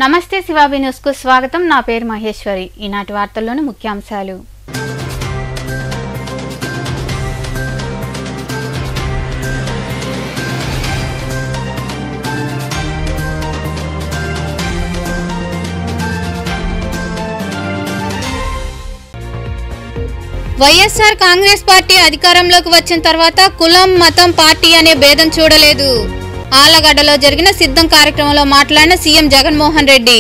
నమస్తే శివాబి న్యూస్ కు స్వాగతం. నా పేరు మహేశ్వరి. ఈనాటి వార్తల్లోని ముఖ్యాంశాలు. వైఎస్ఆర్ కాంగ్రెస్ పార్టీ అధికారంలోకి వచ్చిన తర్వాత కులం మతం పార్టీ అనే భేదం చూడలేదు. ఆళ్లగడ్డలో జరిగిన సిద్ధం కార్యక్రమంలో మాట్లాడిన సీఎం జగన్మోహన్ రెడ్డి.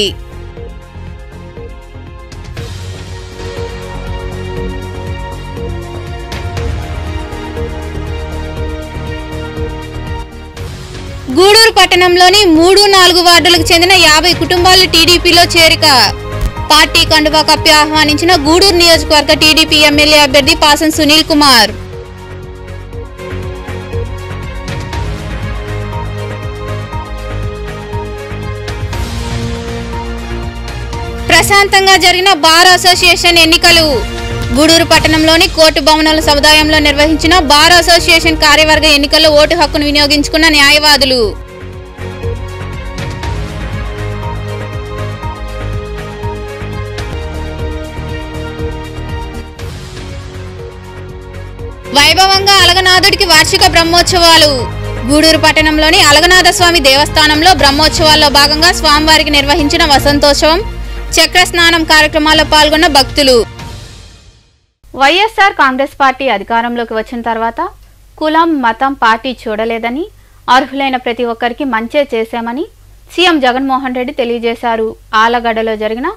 గూడూరు పట్టణంలోని 3-4 వార్డులకు చెందిన 50 కుటుంబాలు టీడీపీలో చేరిక. పార్టీ కండువా కప్పి ఆహ్వానించిన గూడూరు నియోజకవర్గ టీడీపీ ఎమ్మెల్యే అభ్యర్థి పాసం సునీల్ కుమార్. ప్రశాంతంగా జరిగిన బార్ అసోసియేషన్ ఎన్నికలు. గూడూరు పట్టణంలోని కోర్టు భవనాల సముదాయంలో నిర్వహించిన బార్ అసోసియేషన్ కార్యవర్గ ఎన్నికల్లో ఓటు హక్కును వినియోగించుకున్న న్యాయవాదులు. వైభవంగా అలగనాథుడికి వార్షిక బ్రహ్మోత్సవాలు. గూడూరు పట్టణంలోని అలగనాథ స్వామి దేవస్థానంలో బ్రహ్మోత్సవాల్లో భాగంగా స్వామివారికి నిర్వహించిన వసంతోత్సవం, చక్ర స్నానం కార్యక్రమాల్లో పాల్గొన్న భక్తులు. వైఎస్ఆర్ కాంగ్రెస్ పార్టీ అధికారంలోకి వచ్చిన తర్వాత కులం మతం పార్టీ చూడలేదని, అర్హులైన ప్రతి ఒక్కరికి మంచే చేశామని సీఎం జగన్మోహన్ రెడ్డి తెలియజేశారు. ఆళ్లగడ్డలో జరిగిన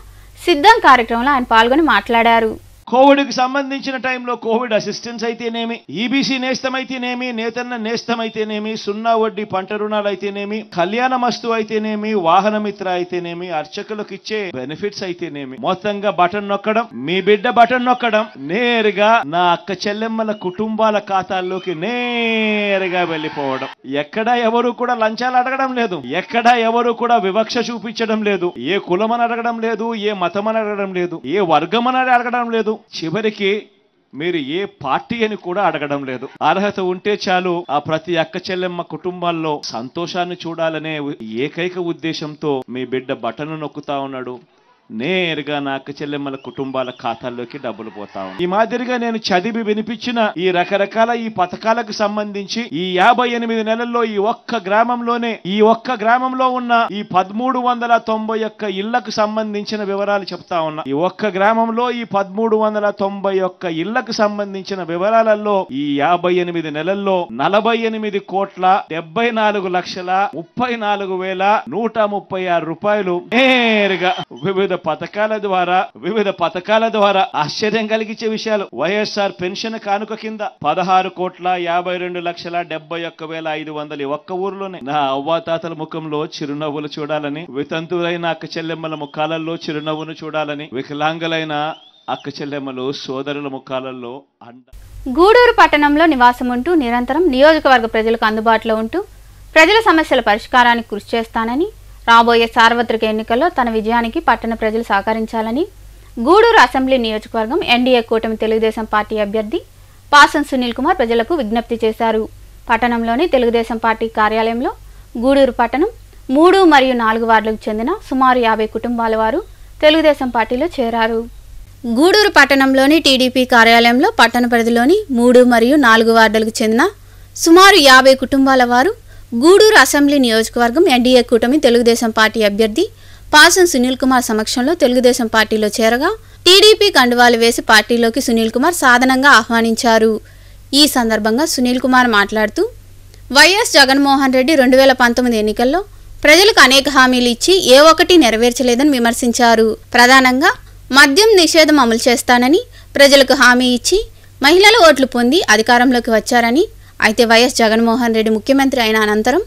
సిద్ధం కార్యక్రమంలో ఆయన పాల్గొని మాట్లాడారు. కోవిడ్కి సంబంధించిన టైంలో కోవిడ్ అసిస్టెన్స్ అయితేనేమి, ఈబీసీ నేస్తమైతేనేమి, నేతన్న నేస్తమైతేనేమి, సున్నా వడ్డీ పంట రుణాలు అయితేనేమి, కళ్యాణమస్తు అయితేనేమి, వాహనమిత్ర అయితేనేమి, అర్చకులకు ఇచ్చే బెనిఫిట్స్ అయితేనేమి, మొత్తంగా బటన్ నొక్కడం, మీ బిడ్డ బటన్ నొక్కడం, నేరుగా నా అక్క చెల్లెమ్మల కుటుంబాల ఖాతాల్లోకి నేరుగా వెళ్ళిపోవడం. ఎక్కడా ఎవరు కూడా లంచాలు అడగడం లేదు, ఎక్కడా ఎవరు కూడా వివక్ష చూపించడం లేదు, ఏ కులం అని అడగడం లేదు, ఏ మతం అని అడగడం లేదు, ఏ వర్గం అని అడగడం లేదు, చివరికి మీరు ఏ పార్టీ అని కూడా అడగడం లేదు. అర్హత ఉంటే చాలు ఆ ప్రతి అక్క చెల్లెమ్మ కుటుంబాల్లో సంతోషాన్ని చూడాలనే ఏకైక ఉద్దేశంతో మీ బిడ్డ బటన్ నొక్కుతా ఉన్నాడు. నేరుగా నా అక్క చెల్లెమ్మల కుటుంబాల ఖాతాల్లోకి డబ్బులు పోతా ఉంది. ఈ మాదిరిగా నేను చదివి వినిపించిన ఈ రకరకాల ఈ పథకాలకు సంబంధించి ఈ 58 నెలల్లో ఈ ఒక్క గ్రామంలో ఉన్న ఈ 1391 ఇళ్లకు సంబంధించిన వివరాలు చెప్తా ఉన్నా. ఈ ఒక్క గ్రామంలో ఈ 1391 ఇళ్లకు సంబంధించిన వివరాలలో ఈ 58 నెలల్లో 48,74,34,136 రూపాయలు నేరుగా వివిధ పథకాల ద్వారా ఆశ్చర్యం కలిగించే విషయాలు. వైఎస్ఆర్ పెన్షన్ కానుక కింద 16,52,71,500 ఒక్క ఊర్లోనే. నా అవ్వాతాతల ముఖంలో చిరునవ్వులు చూడాలని, వితంతులైన అక్క చెల్లెమ్మల ముఖాలలో చిరునవ్వును చూడాలని, వికలాంగులైన అక్క చెల్లెమ్మలు సోదరుల ముఖాలలో గూడూరు పట్టణంలో నివాసం ఉంటూ నిరంతరం నియోజకవర్గ ప్రజలకు అందుబాటులో ఉంటూ ప్రజల సమస్యల పరిష్కారానికి కృషి చేస్తానని, రాబోయే సార్వత్రిక ఎన్నికల్లో తన విజయానికి పట్టణ ప్రజలు సహకరించాలని గూడూరు అసెంబ్లీ నియోజకవర్గం ఎన్డీఏ కూటమి తెలుగుదేశం పార్టీ అభ్యర్థి పాసం సునీల్ కుమార్ ప్రజలకు విజ్ఞప్తి చేశారు. పట్టణంలోని తెలుగుదేశం పార్టీ కార్యాలయంలో గూడూరు పట్టణం 3 మరియు 4 వార్డులకు చెందిన సుమారు 50 కుటుంబాల వారు తెలుగుదేశం పార్టీలో చేరారు. గూడూరు పట్టణంలోని టీడీపీ కార్యాలయంలో పట్టణ పరిధిలోని 3 మరియు 4 వార్డులకు చెందిన సుమారు 50 కుటుంబాల వారు గూడూరు అసెంబ్లీ నియోజకవర్గం ఎన్డీఏ కూటమి తెలుగుదేశం పార్టీ అభ్యర్థి పాసం సునీల్ కుమార్ సమక్షంలో తెలుగుదేశం పార్టీలో చేరగా టీడీపీ కండువాలు వేసి పార్టీలోకి సునీల్ కుమార్ సాధనంగా ఆహ్వానించారు. ఈ సందర్భంగా సునీల్ కుమార్ మాట్లాడుతూ వైఎస్ జగన్మోహన్ రెడ్డి 2019 ఎన్నికల్లో ప్రజలకు అనేక హామీలు ఇచ్చి ఏ ఒక్కటి నెరవేర్చలేదని విమర్శించారు. ప్రధానంగా మద్యం నిషేధం అమలు చేస్తానని ప్రజలకు హామీ ఇచ్చి మహిళల ఓట్లు పొంది అధికారంలోకి వచ్చారని, అయితే వైఎస్ జగన్మోహన్ రెడ్డి ముఖ్యమంత్రి అయిన అనంతరం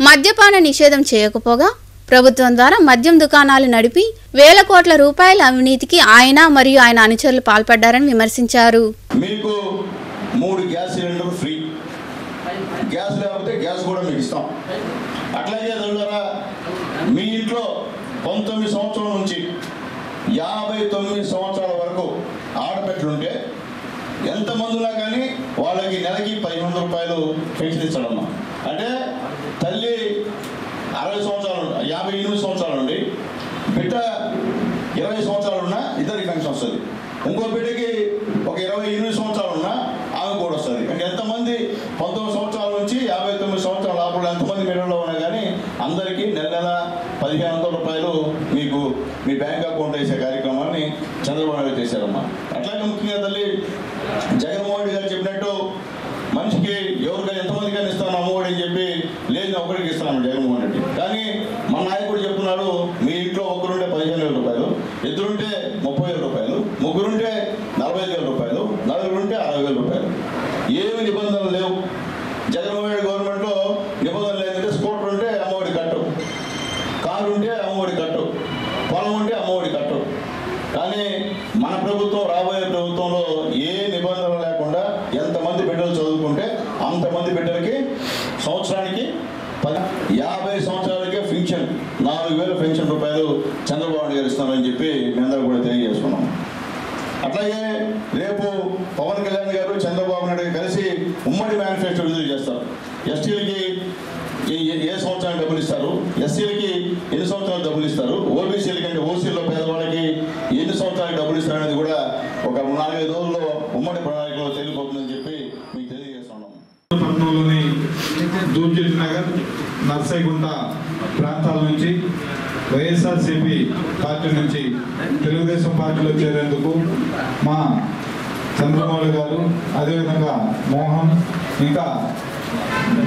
మద్యపాన నిషేధం చేయకపోగా ప్రభుత్వం ద్వారా మద్యం దుకాణాలు నడిపి వేల కోట్ల రూపాయల అవినీతికి ఆయన మరియు ఆయన అనుచరులు పాల్పడ్డారని విమర్శించారు. మీకు 3 గ్యాస్ సిలిండర్ ఫ్రీ, గ్యాస్ లేకపోతే గ్యాస్ కూడా మీకు ఇస్తాం. అట్లాగే మీ ఇంట్లో 19 సంవత్సరాల నుంచి 59 సంవత్సరాల వరకు ఆడపిల్లలుంటే ఎంతమందిలా కానీ వాళ్ళకి నెలకి 1,500 రూపాయలు పెన్షన్ ఇస్తాడమ్మా. అంటే తల్లి 58 సంవత్సరాల నుండి బిడ్డ 20 సంవత్సరాలు ఉన్నా ఇద్దరికి పెన్షన్ వస్తుంది. ఇంకో బిడ్డకి ఒక 28 సంవత్సరాలు ఉన్నా ఆమె కూడా వస్తుంది. అంటే ఎంతమంది 19 సంవత్సరాల నుంచి 59 సంవత్సరాల లోపల ఎంతమంది మిడిల్లో ఉన్నా కానీ అందరికీ నెల 1500 రూపాయలు మీకు మీ బ్యాంక్ అకౌంట్ వేసే కార్యక్రమాన్ని చంద్రబాబు నాయుడు చేశారమ్మా. అట్లాగే ముఖ్యంగా తల్లి జగన్మోహన్ రెడ్డి గారు చెప్పినట్టు మనిషికి ఎవరికైనా ఎంతమందికైనా ఇస్తాను అమ్మఒడి అని చెప్పి లేదు ఒకరికి ఇస్తున్నాను జగన్మోహన్ రెడ్డి. కానీ మన నాయకుడు చెప్తున్నాడు మీ ఇంట్లో ఒకరుంటే 15,000 రూపాయలు, ఇద్దరుంటే 30,000 రూపాయలు, ముగ్గురుంటే 45,000 రూపాయలు, నలుగురుంటే 60,000 రూపాయలు. ఏమి నిబంధనలు లేవు. జగన్మోహన్ రెడ్డి గవర్నమెంట్లో నిబంధనలు ఏంటంటే స్కూటర్ ఉంటే అమ్మఒడి కట్టు, కారు ఉంటే అమ్మఒడి కట్టు, పొలం ఉంటే అమ్మఒడి కట్టు. కానీ మన ప్రభుత్వం రాబోయే ప్రభుత్వంలో ఏ నిబంధనలు లేకుండా ఎంతమంది బిడ్డలు చదువుకుంటే అంతమంది బిడ్డలకి సంవత్సరానికి 50 సంవత్సరాలకే పెన్షన్ 4,000 పెన్షన్ రూపాయలు చంద్రబాబు నాయుడు గారు ఇస్తున్నారని చెప్పి మీ అందరూ కూడా తెలియజేసుకున్నాం. అట్లాగే రేపు పవన్ కళ్యాణ్ గారు చంద్రబాబు నాయుడు కలిసి ఉమ్మడి మేనిఫెస్టో విడుదల చేస్తారు. ఎస్టీలకి ఏ సంవత్సరానికి డబ్బులు ఇస్తారు, ఎస్సీలకి ఎన్ని సంవత్సరాలు డబ్బులు ఇస్తారు, ఓబీసీలకి అంటే ఓసీలో పేదవాళ్ళకి ఎన్ని సంవత్సరాలకు డబ్బులు ఇస్తారు అనేది కూడా ఒక 4-5 రోజుల్లో ఉమ్మడి ప్రణాళికలో తెలియబోతుందని చెప్పి మీకు తెలియజేస్తున్నాం. పట్టణంలోని దూర్జెట్టి నగర్, నర్సైగుంట ప్రాంతాల నుంచి వైఎస్ఆర్సీపీ పార్టీ నుంచి తెలుగుదేశం పార్టీలో చేరేందుకు మా చంద్రమౌళి గారు, అదేవిధంగా మోహన్, ఇంకా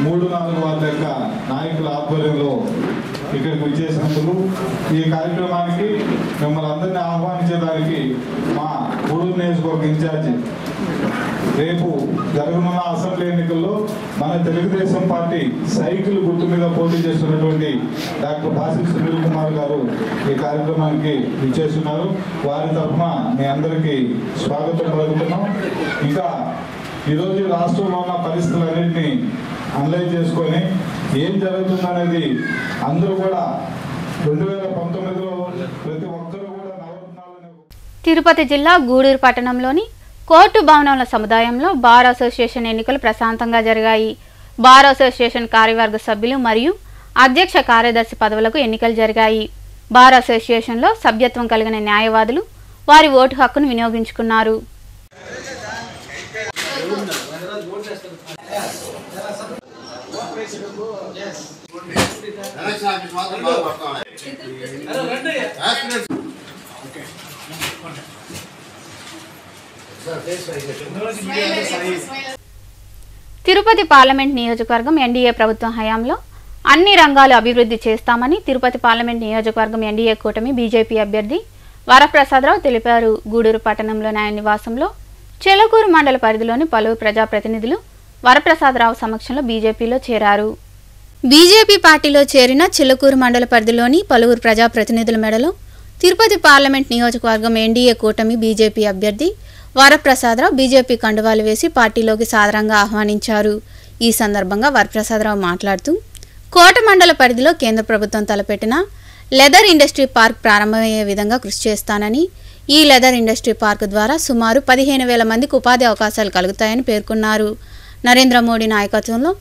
3-4 వార్డుల యొక్క నాయకుల ఆధ్వర్యంలో ఇక్కడికి వచ్చేసినందుకు ఈ కార్యక్రమానికి మిమ్మల్ని అందరినీ ఆహ్వానించడానికి మా గూడూరు నియోజకవర్గ ఇన్ఛార్జి రేపు జరగనున్న అసెంబ్లీ ఎన్నికల్లో మన తెలుగుదేశం పార్టీ సైకిల్ గుర్తు మీద పోటీ చేస్తున్నటువంటి డాక్టర్ బాసిల్ సునీల్ కుమార్ గారు ఈ కార్యక్రమానికి ఇచ్చేస్తున్నారు. వారి తరఫున మీ అందరికీ స్వాగతం పలుకుతున్నాం. ఇంకా ఈరోజు రాష్ట్రంలో ఉన్న పరిస్థితులన్నింటినీ అనలైజ్ చేసుకొని ఏం జరుగుతుందనేది అందరూ కూడా 2019లో ప్రతి ఒక్కరు కూడా నవరత్నాలను. తిరుపతి జిల్లా గూడూరు పట్టణంలోని కోర్టు భవనంల సముదాయంలో బార్ అసోసియేషన్ ఎన్నికలు ప్రశాంతంగా జరిగాయి. బార్ అసోసియేషన్ కార్యవర్గ సభ్యులు మరియు అధ్యక్ష కార్యదర్శి పదవులకు ఎన్నికలు జరిగాయి. బార్ అసోసియేషన్లో సభ్యత్వం కలిగిన న్యాయవాదులు వారి ఓటు హక్కును వినియోగించుకున్నారు. తిరుపతి పార్లమెంట్ నియోజకవర్గం ఎన్డీఏ ప్రభుత్వం హయాంలో అన్ని రంగాలు అభివృద్ధి చేస్తామని తిరుపతి పార్లమెంట్ నియోజకవర్గం ఎన్డీఏ కూటమి బీజేపీ అభ్యర్థి వరప్రసాదరావు తెలిపారు. గూడూరు పట్టణంలోని ఆయన నివాసంలో చెలకూరు మండల పరిధిలోని పలువురు ప్రజాప్రతినిధులు వరప్రసాదరావు సమక్షంలో బీజేపీలో చేరారు. బీజేపీ పార్టీలో చేరిన చిలకూరు మండల పరిధిలోని పలువురు ప్రజాప్రతినిధుల మెడలో తిరుపతి పార్లమెంట్ నియోజకవర్గం ఎన్డీఏ కూటమి బీజేపీ అభ్యర్థి వరప్రసాదరావు బీజేపీ కండువాలు వేసి పార్టీలోకి సాదరంగా ఆహ్వానించారు. ఈ సందర్భంగా వరప్రసాదరావు మాట్లాడుతూ కోట మండల పరిధిలో కేంద్ర ప్రభుత్వం తలపెట్టిన లెదర్ ఇండస్ట్రీ పార్క్ ప్రారంభమయ్యే విధంగా కృషి చేస్తానని, ఈ లెదర్ ఇండస్ట్రీ పార్క్ ద్వారా సుమారు 15,000 మందికి ఉపాధి అవకాశాలు కలుగుతాయని పేర్కొన్నారు. నరేంద్ర మోడీ నాయకత్వంలో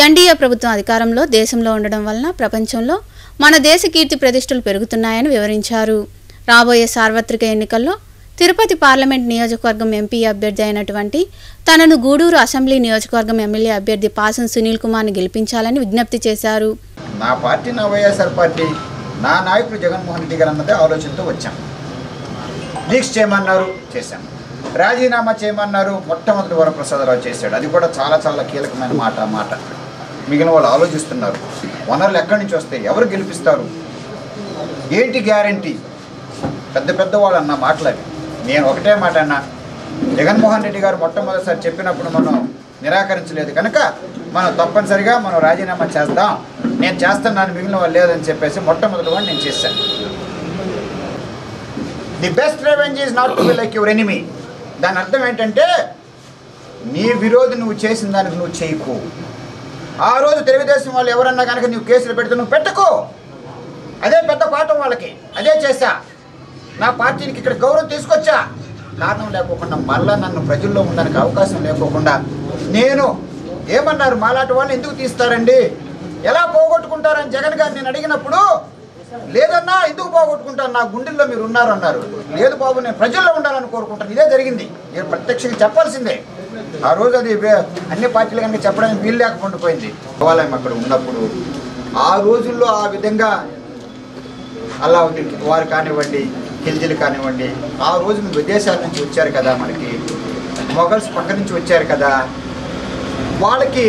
ఎన్డీఏ ప్రభుత్వం అధికారంలో దేశంలో ఉండడం వలన ప్రపంచంలో మన దేశ కీర్తి ప్రతిష్టలు పెరుగుతున్నాయని వివరించారు. రాబోయే సార్వత్రిక ఎన్నికల్లో తిరుపతి పార్లమెంట్ నియోజకవర్గం ఎంపీ అభ్యర్థి అయినటువంటి తనను గూడూరు అసెంబ్లీ నియోజకవర్గం ఎమ్మెల్యే అభ్యర్థి పాసం సునీల్ కుమార్ని గెలిపించాలని విజ్ఞప్తి చేశారు. నా పార్టీ, నా వైఎస్ఆర్ పార్టీ, నా నాయకుడు జగన్మోహన్ రెడ్డి గారు అన్నదే ఆలోచనతో వచ్చాం. దీక్ష చేయమన్నారు, చేశాం. రాజీనామా చేయమన్నారు, మొట్టమొదటి వరప్రసాదరావు చేశాడు. అది కూడా చాలా చాలా కీలకమైన మాట. మిగిలిన వాళ్ళు ఆలోచిస్తున్నారు, వనరులు ఎక్కడి నుంచి వస్తాయి, ఎవరు గెలిపిస్తారు, ఏంటి గ్యారంటీ, పెద్ద వాళ్ళు అన్న మాటలు అవి. నేను ఒకటే మాట అన్నా, జగన్మోహన్ రెడ్డి గారు మొట్టమొదటిసారి చెప్పినప్పుడు మనం నిరాకరించలేదు కనుక మనం తప్పనిసరిగా రాజీనామా చేద్దాం, నేను చేస్తున్నాను, మిగిలిన వాళ్ళు లేదని చెప్పేసి మొట్టమొదటి వాడిని నేను చేశాను. The best revenge is not to be like your enemy. దాని అర్థం ఏంటంటే నీ విరోధి నువ్వు చేసిన దానికి నువ్వు చేయకు. ఆ రోజు తెలుగుదేశం వాళ్ళు ఎవరన్నా కనుక నువ్వు కేసులు పెడితే నువ్వు పెట్టుకో, అదే పెద్ద పాఠం వాళ్ళకి. అదే చేశా, నా పార్టీకి ఇక్కడ గౌరవం తీసుకొచ్చా. కారణం లేకోకుండా మళ్ళా నన్ను ప్రజల్లో ఉండడానికి అవకాశం లేకోకుండా నేను ఏమన్నారు, మాలాంటి వాళ్ళు ఎందుకు తీస్తారండి, ఎలా పోగొట్టుకుంటారని జగన్ గారు నేను అడిగినప్పుడు లేదన్నా ఎందుకు పోగొట్టుకుంటాను, నా గుండెల్లో మీరు ఉన్నారు అన్నారు. లేదు బాబు, నేను ప్రజల్లో ఉండాలని కోరుకుంటాను. ఇదే జరిగింది. నేను ప్రత్యక్షంగా చెప్పాల్సిందే. ఆ రోజు అది అన్ని పార్టీలు కనుక చెప్పడానికి వీలు లేకుండా పోయింది. దేవాలయం అక్కడ ఉన్నప్పుడు ఆ రోజుల్లో ఆ విధంగా అల్లావుద్దీన్ వారు కానివ్వండి, ఖిల్జీలు కానివ్వండి, ఆ రోజు విదేశాల నుంచి వచ్చారు కదా, మనకి మొఘల్స్ పక్క నుంచి వచ్చారు కదా, వాళ్ళకి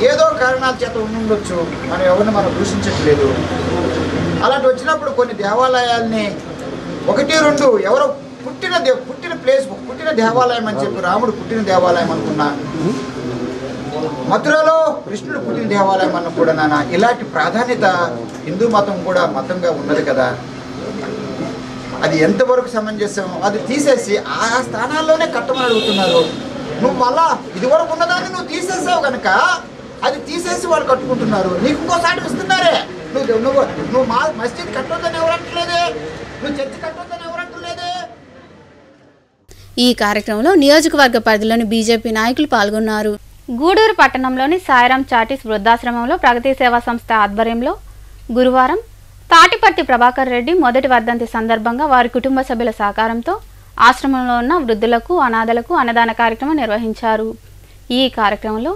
ఏదో కారణాల చేత ఉండొచ్చు, మనం ఎవరిని మనం దూషించట్లేదు. అలాంటి వచ్చినప్పుడు కొన్ని దేవాలయాల్ని 1-2 ఎవరో పుట్టిన ప్లేస్, పుట్టిన దేవాలయం అని చెప్పి రాముడు పుట్టిన దేవాలయం అనుకున్నా, మథురలో కృష్ణుడు పుట్టిన దేవాలయం అన్న కూడా నాన్న ఇలాంటి ప్రాధాన్యత హిందూ మతం కూడా మతంగా ఉన్నది కదా, అది ఎంతవరకు సమంజసం? అది తీసేసి ఆ స్థానాల్లోనే కట్టమని అడుగుతున్నారు. నువ్వు మళ్ళా ఇదివరకు ఉన్నదాన్ని నువ్వు తీసేసావు కనుక అది తీసేసి వాళ్ళు కట్టుకుంటున్నారు. నీకు ఇంకోసారి ఇస్తున్నారే. నువ్వు మస్జిద్ కట్టొద్దని ఎవరంటలేదే, నువ్వు చర్చి కట్టొద్దని ఎవరంటలేదే. ఈ కార్యక్రమంలో నియోజకవర్గ పరిధిలోని బీజేపీ నాయకులు పాల్గొన్నారు. గూడూరు పట్టణంలోని సాయిరాం చాటిస్ వృద్ధాశ్రమంలో ప్రగతి సేవా సంస్థ ఆధ్వర్యంలో గురువారం తాటిపర్తి ప్రభాకర్ రెడ్డి మొదటి వర్ధంతి సందర్భంగా వారి కుటుంబ సభ్యుల సహకారంతో ఆశ్రమంలో ఉన్న వృద్ధులకు అనాథలకు అన్నదాన కార్యక్రమం నిర్వహించారు. ఈ కార్యక్రమంలో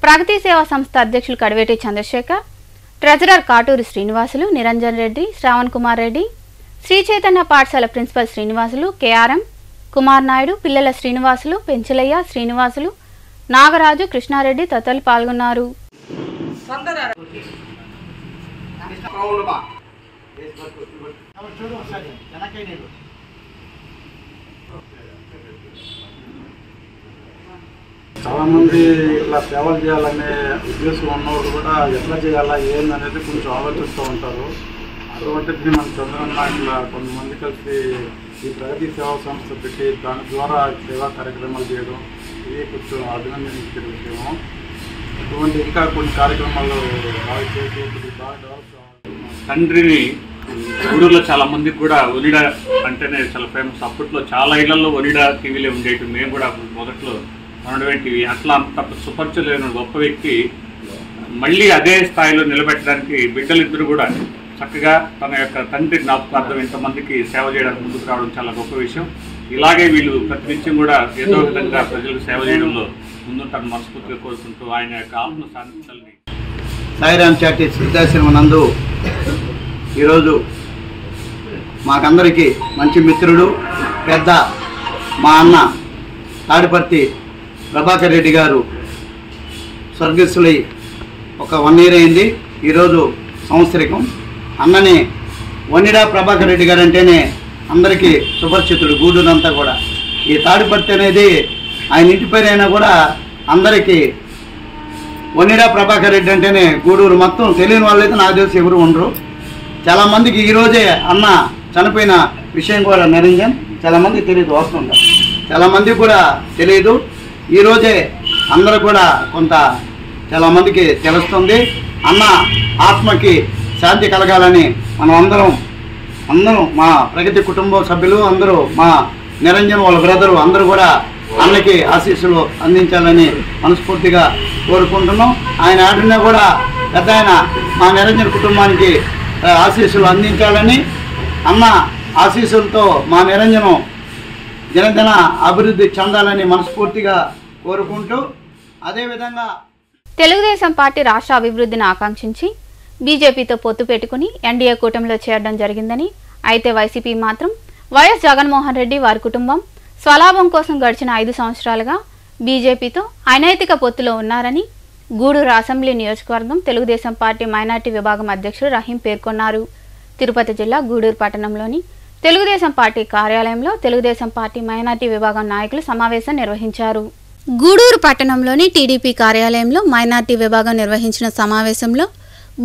ప్రగతి సేవా సంస్థ అధ్యక్షులు కడివేటి చంద్రశేఖర్, ట్రెజరర్ కాటూరి శ్రీనివాసులు, నిరంజన్ రెడ్డి, శ్రావణ్ కుమార్ రెడ్డి, శ్రీ చైతన్య పాఠశాల ప్రిన్సిపల్ శ్రీనివాసులు, కేఆర్ఎం కుమార్ నాయుడు, పిల్లల శ్రీనివాసులు, పెంచలయ్య శ్రీనివాసులు, నాగరాజు, కృష్ణారెడ్డి తదితరులు పాల్గొన్నారు. చాలామంది ఇట్లా సేవలు చేయాలనే ఉద్దేశం ఉన్నవాళ్ళు కూడా ఎట్లా చేయాలా ఏందనేది కొంచెం ఆలోచిస్తూ ఉంటారు. అటువంటిది మన చంద్రన్న ఇట్లా కొంతమంది కలిసి ఈ ప్రగతి సేవా సంస్థ పెట్టి దాని ద్వారా సేవా కార్యక్రమాలు చేయడం ఇది కొంచెం అభినందించిన విషయము. అటువంటి ఇంకా కొన్ని కార్యక్రమాలు బాగా చేసి బాగా డెవలప్ కావాలి. తండ్రిని గూడూరులో చాలా మందికి కూడా ఒనిడా అంటేనే చాలా ఫేమస్. అప్పట్లో చాలా ఇళ్లలో ఒనిడా టీవీలే ఉండేవి. మేము కూడా మొదట్లో ఉన్నటువంటి అట్లా అంత సుపరిచయమైన గొప్ప వ్యక్తి మళ్ళీ అదే స్థాయిలో నిలబెట్టడానికి బిడ్డలిద్దరూ కూడా చక్కగా తన యొక్క తండ్రి జ్ఞాపకార్థం ఇంతమందికి సేవ చేయడానికి ముందుకు రావడం చాలా గొప్ప విషయం. ఇలాగే వీళ్ళు ప్రతి నిత్యం కూడా ఏదో విధంగా ప్రజలకు సేవ చేయడంలో ముందుంటారని మనస్ఫూర్తిగా కోరుకుంటూ ఆయన యొక్క ఆత్మ శాంతించాలని. సాయిరాం చాటిస్ వృద్ధాశ్రమం నందు ఈరోజు మాకందరికీ మంచి మిత్రుడు, పెద్ద మా అన్న తాడిపర్తి ప్రభాకర్ రెడ్డి గారు స్వర్గస్థులై ఒక 1 year అయింది. ఈరోజు సంవత్సరికం. అన్నని వనిడా ప్రభాకర్ రెడ్డి గారు అంటేనే అందరికీ సుపరిచితుడు గూడూరంతా కూడా. ఈ తాడిపర్తి అనేది ఆయన ఇంటి పేరైనా కూడా అందరికీ వనిడా ప్రభాకర్ రెడ్డి అంటేనే గూడూరు మొత్తం తెలియని వాళ్ళైతే నాకు తెలిసి ఎవరు ఉండరు. చాలామందికి ఈరోజే అన్న చనిపోయిన విషయం కూడా నిరంజన్ చాలామందికి తెలియదు, వస్తుందా చాలామందికి కూడా తెలియదు. ఈరోజే అందరూ కూడా కొంత చాలామందికి తెలుస్తుంది. అన్న ఆత్మకి శాంతి కలగాలని మనం అందరం మా ప్రగతి కుటుంబ సభ్యులు అందరూ, మా నిరంజన్ వాళ్ళ బ్రదరు అందరూ కూడా అన్నకి ఆశీస్సులు అందించాలని మనస్ఫూర్తిగా కోరుకుంటున్నాం. ఆయన ఆడినా కూడా పెద్ద ఆయన మా నిరంజన్ కుటుంబానికి ఆశీస్సులు అందించాలని, అన్న ఆశీస్సులతో మా నిరంజనం దినదిన అభివృద్ధి చెందాలని మనస్ఫూర్తిగా కోరుకుంటూ, అదేవిధంగా తెలుగుదేశం పార్టీ రాష్ట్ర అభివృద్ధిని ఆకాంక్షించి బీజేపీతో పొత్తు పెట్టుకుని ఎన్డీఏ కూటమిలో చేరడం జరిగిందని, అయితే వైసీపీ మాత్రం వైఎస్ జగన్మోహన్ రెడ్డి వారి కుటుంబం స్వలాభం కోసం గడిచిన 5 సంవత్సరాలుగా బీజేపీతో అనైతిక పొత్తులో ఉన్నారని గూడూరు అసెంబ్లీ నియోజకవర్గం తెలుగుదేశం పార్టీ మైనార్టీ విభాగం అధ్యక్షుడు రహీం పేర్కొన్నారు. తిరుపతి జిల్లా గూడూరు పట్టణంలోని తెలుగుదేశం పార్టీ కార్యాలయంలో తెలుగుదేశం పార్టీ మైనార్టీ విభాగం నాయకులు సమావేశం నిర్వహించారు. గూడూరు పట్టణంలోని టీడీపీ కార్యాలయంలో మైనార్టీ విభాగం నిర్వహించిన సమావేశంలో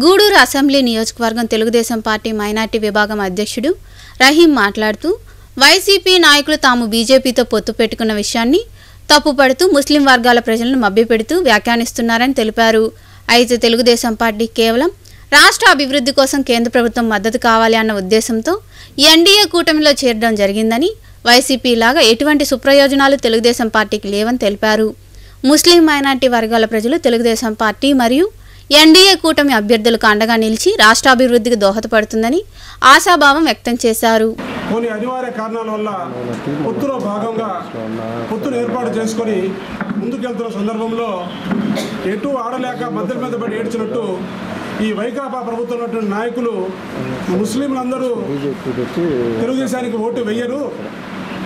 గూడూరు అసెంబ్లీ నియోజకవర్గం తెలుగుదేశం పార్టీ మైనార్టీ విభాగం అధ్యక్షుడు రహీం మాట్లాడుతూ, వైసీపీ నాయకులు తాము బీజేపీతో పొత్తు పెట్టుకున్న విషయాన్ని తప్పుపడుతూ ముస్లిం వర్గాల ప్రజలను మభ్యపెడుతూ వ్యాఖ్యానిస్తున్నారని తెలిపారు. అయితే తెలుగుదేశం పార్టీ కేవలం రాష్ట్ర అభివృద్ధి కోసం కేంద్ర ప్రభుత్వం మద్దతు కావాలి అన్న ఉద్దేశంతో ఎన్డీఏ కూటమిలో చేరడం జరిగిందని, వైసీపీ లాగా ఎటువంటి సుప్రయోజనాలు తెలుగుదేశం పార్టీకి లేవని తెలిపారు. ముస్లిం మైనార్టీ వర్గాల ప్రజలు తెలుగుదేశం పార్టీ మరియు ఎన్డీఏ కూటమి అభ్యర్థులకు అండగా నిలిచి రాష్ట్రాభివృద్ధికి దోహదపడుతుందని ఆశాభావం వ్యక్తం చేశారు. కొన్ని అనివార్య కారణాల వల్ల పొత్తులో భాగంగా పొత్తును ఏర్పాటు చేసుకొని ముందుకెళ్తున్న సందర్భంలో ఎటు ఆడలేక మధ్య మీద పడి ఏడ్చినట్టు ఈ వైకాపా ప్రభుత్వం ఉన్నటువంటి నాయకులు ముస్లింలందరూ తెలుగుదేశానికి ఓటు వెయ్యరు,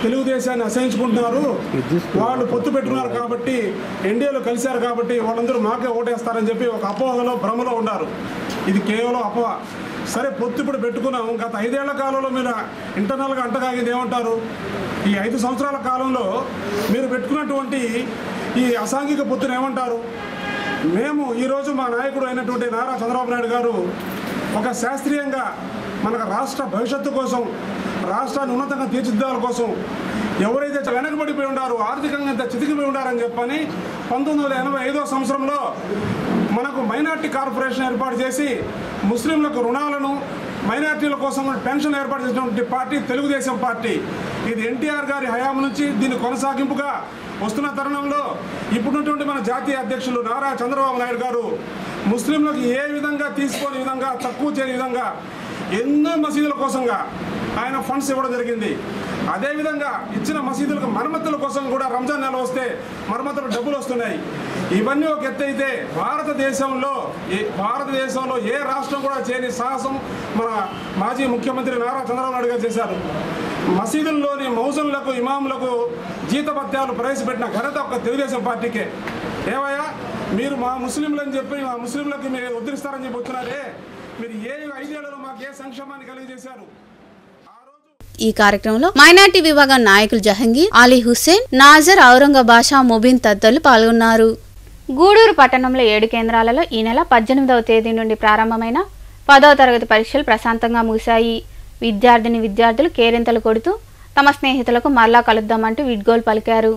తెలుగుదేశాన్ని అసహించుకుంటున్నారు, వాళ్ళు పొత్తు పెట్టుకున్నారు కాబట్టి ఎన్డీఏలో కలిశారు కాబట్టి వాళ్ళందరూ మాకే ఓటేస్తారని చెప్పి ఒక అపోహలో భ్రమలో ఉన్నారు. ఇది కేవలం అపోహ. సరే, పొత్తు ఇప్పుడు పెట్టుకున్నాం. గత 5 ఏళ్ల కాలంలో మీరు ఇంటర్నల్గా అంటగాగింది ఏమంటారు? ఈ 5 సంవత్సరాల కాలంలో మీరు పెట్టుకున్నటువంటి ఈ అసాంఘిక పొత్తును ఏమంటారు? మేము ఈరోజు మా నాయకుడు అయినటువంటి నారా చంద్రబాబు నాయుడు గారు ఒక శాస్త్రీయంగా మనకు రాష్ట్ర భవిష్యత్తు కోసం, రాష్ట్రాన్ని ఉన్నతంగా తీర్చిదిద్దాల కోసం ఎవరైతే వెనకబడిపోయి ఉన్నారో, ఆర్థికంగా ఇంత చితికిపోయి ఉన్నారని చెప్పని 1985వ సంవత్సరంలో మనకు మైనార్టీ కార్పొరేషన్ ఏర్పాటు చేసి ముస్లింలకు రుణాలను, మైనార్టీల కోసం పెన్షన్ ఏర్పాటు చేసినటువంటి పార్టీ తెలుగుదేశం పార్టీ. ఇది ఎన్టీఆర్ గారి హయాం నుంచి దీన్ని కొనసాగింపుగా వస్తున్న తరుణంలో ఇప్పుడున్నటువంటి మన జాతీయ అధ్యక్షులు నారా చంద్రబాబు నాయుడు గారు ముస్లింలకు ఏ విధంగా తీసుకోని విధంగా, తక్కువ చేయని విధంగా ఎన్నో మసీదుల కోసంగా ఆయన ఫండ్స్ ఇవ్వడం జరిగింది. అదేవిధంగా ఇచ్చిన మసీదులకు మరమ్మతుల కోసం కూడా రంజాన్ నెల వస్తే మరమ్మతులకు డబ్బులు వస్తున్నాయి. ఇవన్నీ ఒక ఎత్తు అయితే భారతదేశంలో ఏ రాష్ట్రం కూడా చేయని సాహసం మన మాజీ ముఖ్యమంత్రి నారా చంద్రబాబు నాయుడు గారు చేశారు. మసీదుల్లోని మౌజన్లకు, ఇమాములకు జీతభత్యాలు ప్రవేశపెట్టిన ఘనత ఒక తెలుగుదేశం పార్టీకే. ఏవయ్యా మీరు మా ముస్లింలు అని చెప్పి మా ముస్లింలకి మీరు ఉద్ధరిస్తారని చెప్పి వచ్చినారే, మీరు ఏ 5 ఏళ్లలో మాకు ఏ సంక్షేమాన్ని కలిగజేశారు? ఈ కార్యక్రమంలో మైనార్టీ విభాగం నాయకులు జహంగీర్, అలీ హుస్సేన్, నాజర్, ఔరంగబాషా, ముబీన్ తదితరులు పాల్గొన్నారు. గూడూరు పట్టణంలో 7 కేంద్రాలలో ఈ నెల 18వ తేదీ నుండి ప్రారంభమైన 10వ తరగతి పరీక్షలు ప్రశాంతంగా ముగిశాయి. విద్యార్థులు కేరింతలు కొడుతూ తమ స్నేహితులకు మరలా కలుద్దామంటూ వీడ్గోలు పలికారు.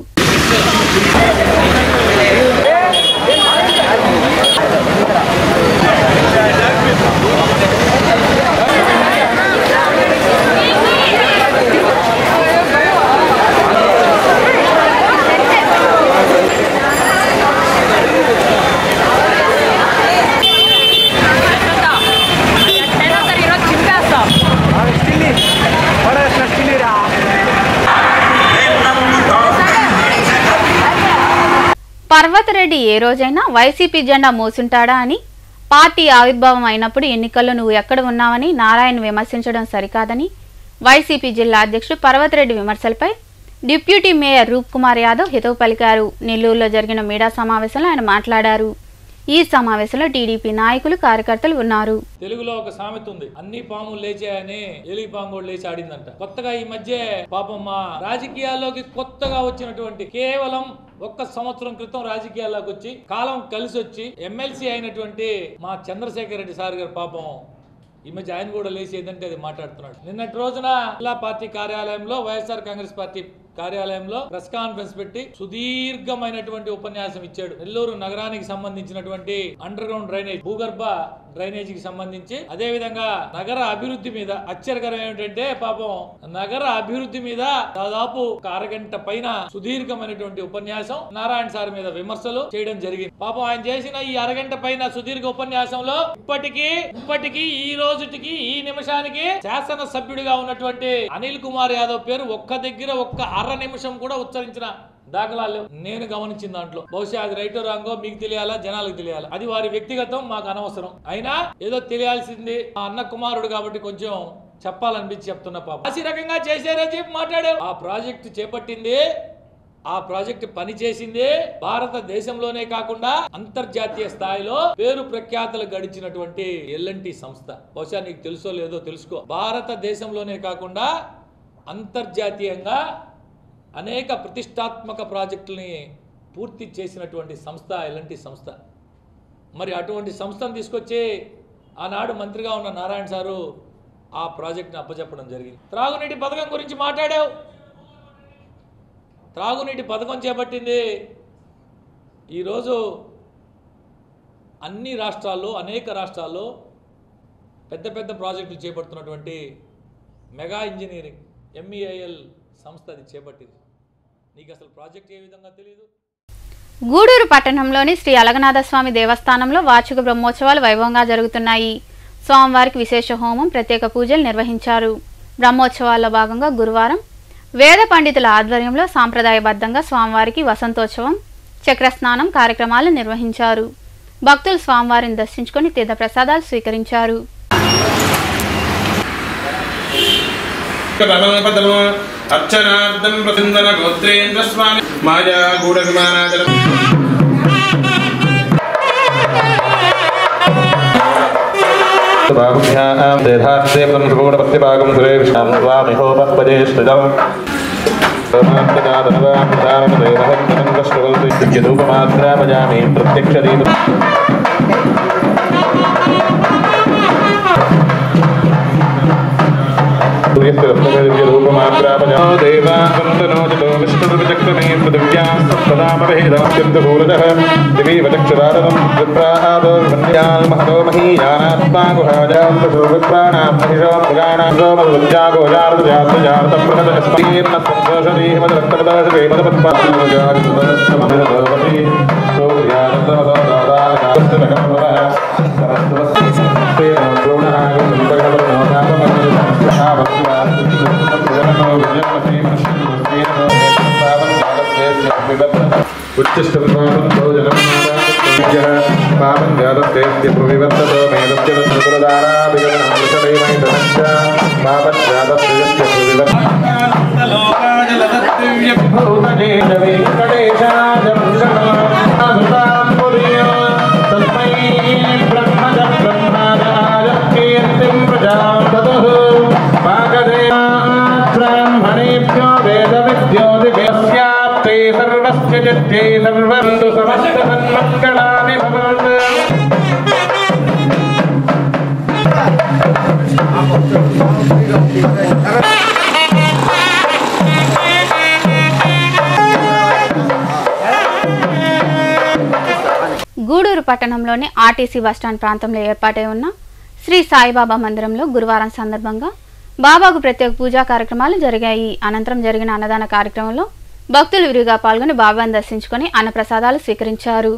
పర్వతరెడ్డి ఏ రోజైనా వైసీపీ జెండా మోసుంటాడా అని, పార్టీ ఆవిర్భావం అయినప్పుడు ఎన్నికల్లో నువ్వు ఎక్కడ ఉన్నావని నారాయణ విమర్శించడం సరికాదని వైసీపీ జిల్లా అధ్యక్షుడు పర్వతరెడ్డి విమర్శలపై డిప్యూటీ మేయర్ రూప్ కుమార్ యాదవ్ హితవు పలికారు. నెల్లూరులో జరిగిన మీడియా సమావేశంలో ఆయన మాట్లాడారు. ఈ సమావేశంలో టీడీపీ నాయకులు, కార్యకర్తలు ఉన్నారు. తెలుగులో ఒక సామెత ఉంది, అన్ని పాములు లేచాయని ఎలి పాము కూడా లేచి ఆడిందంట. కొత్తగా ఈ మధ్య పాపం మా రాజకీయాల్లోకి కొత్తగా వచ్చినటువంటి, కేవలం 1 సంవత్సరం క్రితం రాజకీయాల్లోకి వచ్చి కాలం కలిసి వచ్చి ఎమ్మెల్సీ అయినటువంటి మా చంద్రశేఖర్ రెడ్డి సార్ గారు పాపం ఈ మధ్య ఆయన కూడా లేచి ఏదంటే అది మాట్లాడుతున్నాడు. నిన్నటి రోజున జిల్లా పార్టీ కార్యాలయంలో, వైఎస్ఆర్ కాంగ్రెస్ పార్టీ కార్యాలయంలో ప్రెస్ కాన్ఫరెన్స్ పెట్టి సుదీర్ఘమైనటువంటి ఉపన్యాసం ఇచ్చాడు. నెల్లూరు నగరానికి సంబంధించినటువంటి అండర్ గ్రౌండ్ డ్రైనేజ్, భూగర్భ డ్రైనేజీకి సంబంధించి, అదే విధంగా నగర అభివృద్ధి మీద. ఆశ్చర్యకరం ఏమిటంటే పాపం నగర అభివృద్ధి మీద దాదాపు 1 అరగంట పైన సుదీర్ఘమైనటువంటి ఉపన్యాసం, నారాయణ సార్ మీద విమర్శలు చేయడం జరిగింది. పాపం ఆయన చేసిన ఈ 1 అరగంట పైన సుదీర్ఘ ఉపన్యాసంలో ఇప్పటికీ ఈ రోజుటికి ఈ నిమిషానికి శాసన సభ్యుడిగా ఉన్నటువంటి అనిల్ కుమార్ యాదవ్ పేరు ఒక్క దగ్గర 1 అర నిమిషం కూడా ఉచ్చరించిన దాఖలాలు నేను గమనించిన దాంట్లో. బహుశా అది రైటో రాంగో మీకు తెలియాలా, జనాలకు తెలియాలా, అది వారి వ్యక్తిగతం, మాకు అనవసరం. అయినా ఏదో తెలియాల్సింది ఆ అన్న కుమారుడు కాబట్టి కొంచెం చెప్పాలనిపించి చెప్తున్నా. పాపం ఆ రకంగా చేశారని చెప్పి మాట్లాడారు. ఆ ప్రాజెక్టు చేపట్టింది, ఆ ప్రాజెక్టు పని చేసింది భారతదేశంలోనే కాకుండా అంతర్జాతీయ స్థాయిలో పేరు ప్రఖ్యాతలు గడిచినటువంటి ఎల్ఎన్టీ సంస్థ. బహుశా నీకు తెలుసో లేదో తెలుసుకో. భారతదేశంలోనే కాకుండా అంతర్జాతీయంగా అనేక ప్రతిష్టాత్మక ప్రాజెక్టులని పూర్తి చేసినటువంటి సంస్థ ఎల్ఎన్టీ సంస్థ. మరి అటువంటి సంస్థను తీసుకొచ్చి ఆనాడు మంత్రిగా ఉన్న నారాయణ సారు ఆ ప్రాజెక్టుని అప్పచెప్పడం జరిగింది. త్రాగునీటి పథకం గురించి మాట్లాడావు. త్రాగునీటి పథకం చేపట్టింది ఈరోజు అన్ని రాష్ట్రాల్లో, అనేక రాష్ట్రాల్లో పెద్ద పెద్ద ప్రాజెక్టులు చేపడుతున్నటువంటి మెగా ఇంజనీరింగ్ MEIL సంస్థ అది చేపట్టింది. నీకు అసలు ప్రాజెక్ట్ ఏ విధంగా తెలియదు? గూడూరు పట్టణంలోని శ్రీ అలగనాథస్వామి దేవస్థానంలో వార్షిక బ్రహ్మోత్సవాలు వైభవంగా జరుగుతున్నాయి. స్వామివారికి విశేష హోమం, ప్రత్యేక పూజలు నిర్వహించారు. బ్రహ్మోత్సవాల్లో భాగంగా గురువారం వేద పండితుల ఆధ్వర్యంలో సాంప్రదాయబద్ధంగా స్వామివారికి వసంతోత్సవం, చక్రస్నానం కార్యక్రమాలు నిర్వహించారు. భక్తులు స్వామివారిని దర్శించుకొని తీర్థప్రసాదాలు స్వీకరించారు. అర్చనార్థం ప్రసిందన గోత్రేంద్ర స్వామి మాయా గూఢ విమానాచలం బాహుభ్యాం దేహాస్తే ప్రతిభాగం సురే విష్ణం స్వామిహోపత్పదే శ్రుతం ధూపమాత్రాపజామి ప్రత్యక్ష దీపం గూడూరు పట్టణంలోని ఆర్టీసీ బస్టాండ్ ప్రాంతంలో ఏర్పాటై ఉన్న శ్రీ సాయిబాబా మందిరంలో గురువారం సందర్భంగా బాబాకు ప్రత్యేక పూజా కార్యక్రమాలు జరిగాయి. అనంతరం జరిగిన అన్నదాన కార్యక్రమంలో భక్తులు విరిగా పాల్గొని బాబాను దర్శించుకొని అన్నప్రసాదాలు స్వీకరించారు.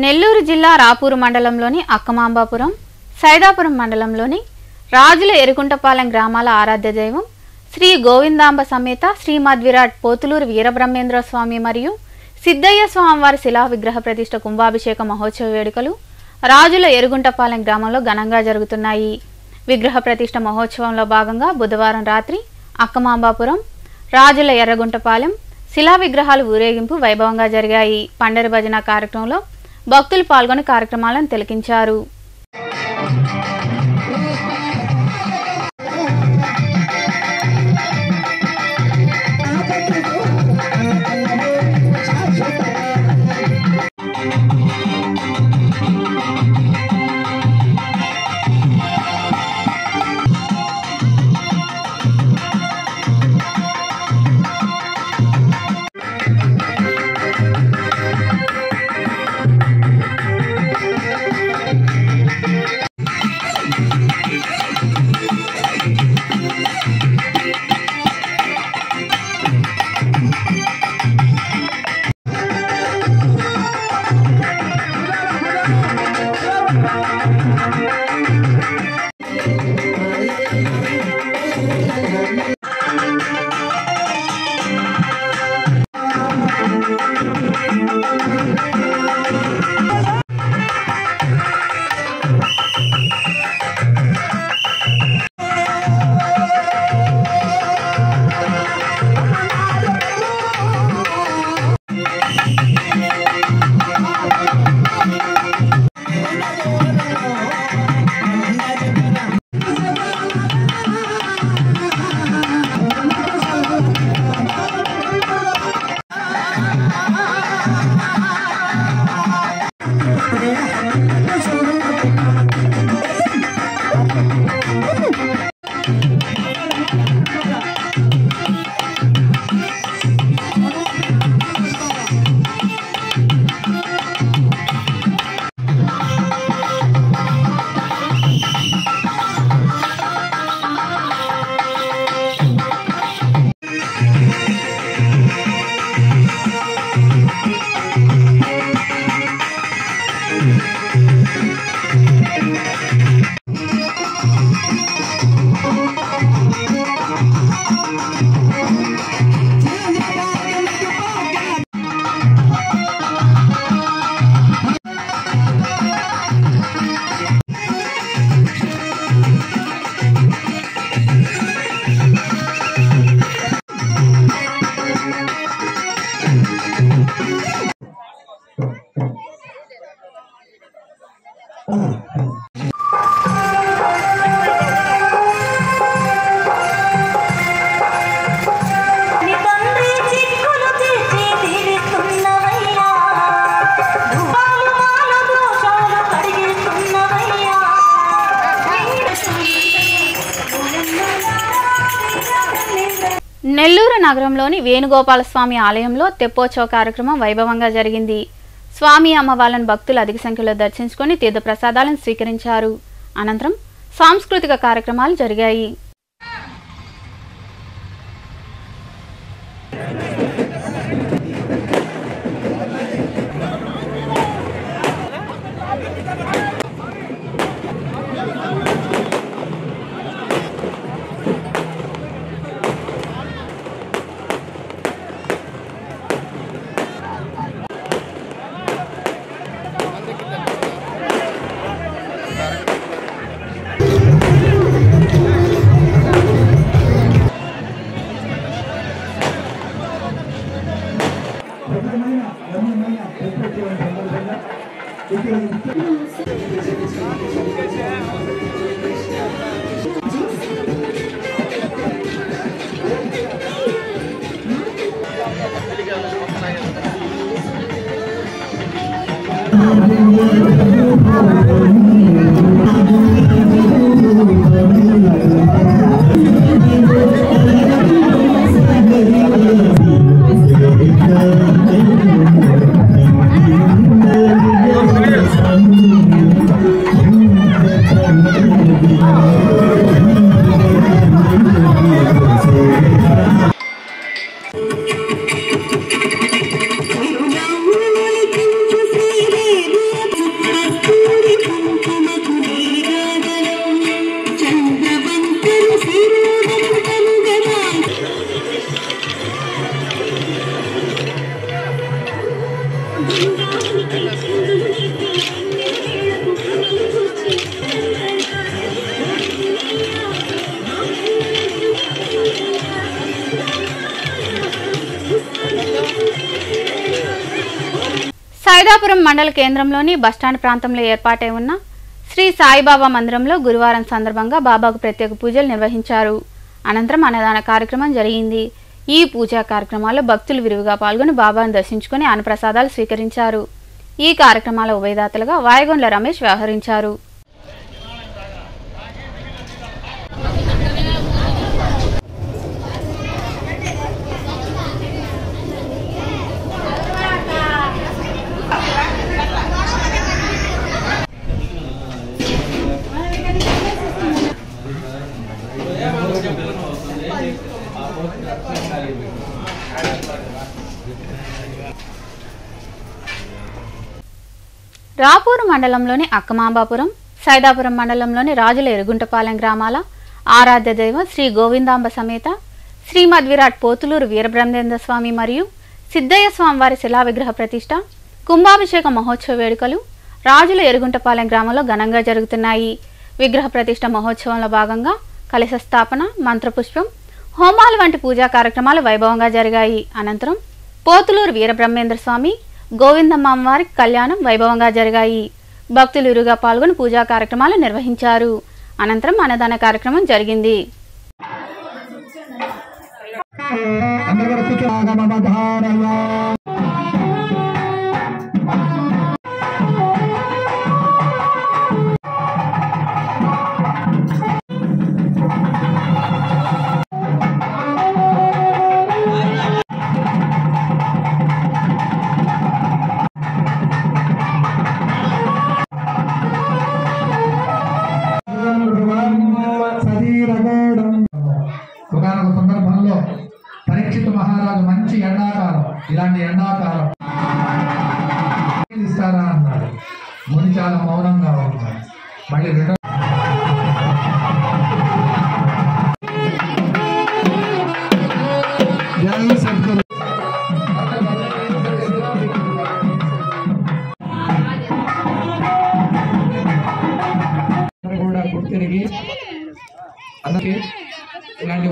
నెల్లూరు జిల్లా రాపూరు మండలంలోని అక్కమాంబాపురం, సైదాపురం మండలంలోని రాజుల ఎరుకుంటపాలెం గ్రామాల ఆరాధ్య దైవం శ్రీ గోవిందాంబ సమేత శ్రీమద్విరాట్ పోతులూరు వీరబ్రహ్మేంద్ర స్వామి మరియు సిద్ధయ్య స్వామివారి శిలా విగ్రహ ప్రతిష్ఠ కుంభాభిషేక మహోత్సవ వేడుకలు రాజుల ఎరుగుంటపాలెం గ్రామంలో ఘనంగా జరుగుతున్నాయి. విగ్రహ ప్రతిష్ఠ మహోత్సవంలో భాగంగా బుధవారం రాత్రి అక్కమాంబాపురం, రాజుల ఎర్రగుంటపాలెం శిలా విగ్రహాలు ఊరేగింపు వైభవంగా జరిగాయి. పండరి భజన కార్యక్రమంలో భక్తులు పాల్గొని కార్యక్రమాలను తిలకించారు. నెల్లూరు నగరంలోని వేణుగోపాలస్వామి ఆలయంలో తెప్పోత్సవ కార్యక్రమం వైభవంగా జరిగింది. స్వామి అమ్మవార్లను భక్తులు అధిక సంఖ్యలో దర్శించుకొని తీర్థప్రసాదాలను స్వీకరించారు. అనంతరం సాంస్కృతిక కార్యక్రమాలు జరిగాయి. సైదాపురం మండల కేంద్రంలోని బస్టాండ్ ప్రాంతంలో ఏర్పాటై ఉన్న శ్రీ సాయిబాబా మందిరంలో గురువారం సందర్భంగా బాబాకు ప్రత్యేక పూజలు నిర్వహించారు. అనంతరం అన్నదాన కార్యక్రమం జరిగింది. ఈ పూజా కార్యక్రమాల్లో భక్తులు విరివిగా పాల్గొని బాబాను దర్శించుకుని అన్నప్రసాదాలు స్వీకరించారు. ఈ కార్యక్రమాల ఉభయదాతలుగా వాయగొండ్ల రమేష్ వ్యవహరించారు. రాపూరు మండలంలోని అక్కమాంబాపురం, సైదాపురం మండలంలోని రాజుల ఎరుగుంటపాలెం గ్రామాల ఆరాధ్య దైవం శ్రీ గోవిందాంబ సమేత శ్రీమద్ విరాట్ పోతులూరు వీరబ్రహ్మేంద్ర స్వామి మరియు సిద్ధయ్య స్వామివారి శిలా విగ్రహ ప్రతిష్ట, కుంభాభిషేక మహోత్సవ వేడుకలు రాజుల ఎరుగుంటపాలెం గ్రామంలో ఘనంగా జరుగుతున్నాయి. విగ్రహ ప్రతిష్ట మహోత్సవంలో భాగంగా కలశ స్థాపన, మంత్రపుష్పం, హోమాలు వంటి పూజా కార్యక్రమాలు వైభవంగా జరిగాయి. అనంతరం పోతులూరు వీరబ్రహ్మేంద్ర స్వామి, గోవిందమ్మ అమ్మవారి కళ్యాణం వైభవంగా జరిగాయి. భక్తులు ఇరుగా పాల్గొని పూజా కార్యక్రమాలు నిర్వహించారు. అనంతరం అన్నదాన కార్యక్రమం జరిగింది. ఒకనొక సందర్భంలో పరీక్షిత్ మహారాజు మంచి ఎండాకాలం, ఇలాంటి ఎండాకాలం ఇస్తారా అన్నాడు. ముని చాలా మౌనంగా ఉన్నాడు. మళ్ళీ కూడా గుర్తిరిగి అందరికీ ఇలాంటి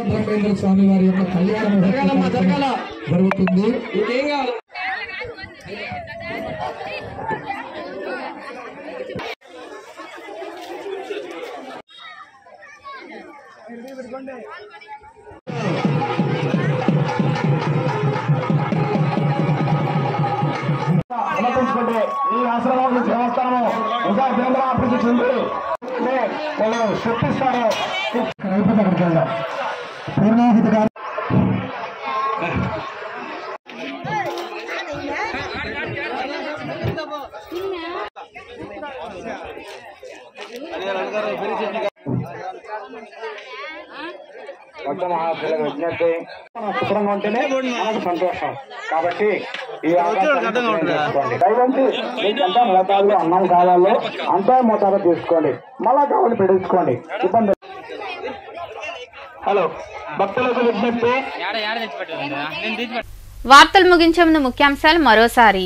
బ్రహ్మేంద్ర స్వామి వారి యొక్క కళ్యాణం జరుగుతుంది. సమర్పించుకుంటే ఈ ఆశ్రమం దేవస్థానము ఇంకా కేంద్ర అభివృద్ధి చెంది వాళ్ళు శక్తిస్తారు. పూర్ణాహిత గారు భక్త మహాశయుల విజ్ఞప్తి శుభ్రంగా ఉంటేనే మనకు సంతోషం. కాబట్టి ఈ దయవంతి మీకంతా మోతాదులో అన్నం కాలాల్లో అంతా మోతాదు తీసుకోండి. మళ్ళా కావాలి పెట్టించుకోండి. ఇబ్బంది. హలో భక్తులకు విజ్ఞప్తి. వార్తలు ముగించే ముందు ముఖ్యాంశాలు మరోసారి.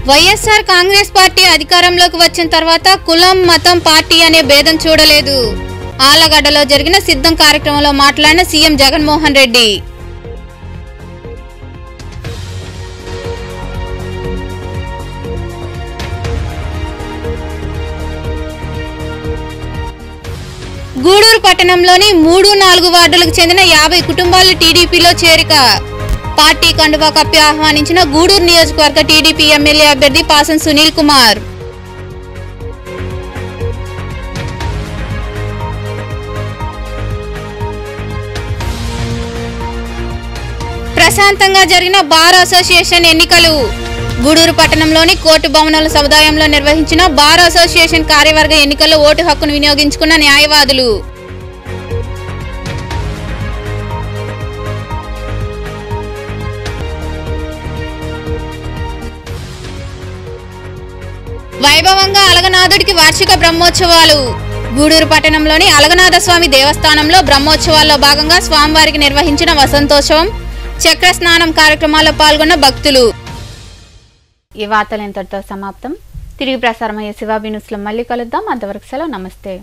వైఎస్ఆర్ కాంగ్రెస్ పార్టీ అధికారంలోకి వచ్చిన తర్వాత కులం, మతం, పార్టీ అనే భేదం చూడలేదు. ఆలగడ్డలో జరిగిన సిద్ధం కార్యక్రమంలో మాట్లాడిన సీఎం జగన్మోహన్ రెడ్డి. గూడూరు పట్టణంలోని 3-4 వార్డులకు చెందిన 50 కుటుంబాలు టీడీపీలో చేరిక. పార్టీ కండువా కప్పి ఆహ్వానించిన గూడూరు నియోజకవర్గ టీడీపీ ఎమ్మెల్యే అభ్యర్థి పాసం సునీల్ కుమార్. ప్రశాంతంగా జరిగిన బార్ అసోసియేషన్ ఎన్నికలు. గూడూరు పట్టణంలోని కోర్టు భవనాల సముదాయంలో నిర్వహించిన బార్ అసోసియేషన్ కార్యవర్గ ఎన్నికల్లో ఓటు హక్కును వినియోగించుకున్న న్యాయవాదులు. వైభవంగా అలగనాథుడికి వార్షిక బ్రహ్మోత్సవాలు. గూడూరు పట్టణంలోని అలగనాథ స్వామి దేవస్థానంలో బ్రహ్మోత్సవాల్లో భాగంగా స్వామివారికి నిర్వహించిన వసంతోత్సవం, చక్ర స్నానం కార్యక్రమాల్లో పాల్గొన్న భక్తులు. ఈ వార్తలు ఇంతటితో సమాప్తం. తిరిగి ప్రసారమయ్యే శివాబి న్యూస్లో మళ్ళీ కలుద్దాం. అంతవరకు సెలవు. నమస్తే.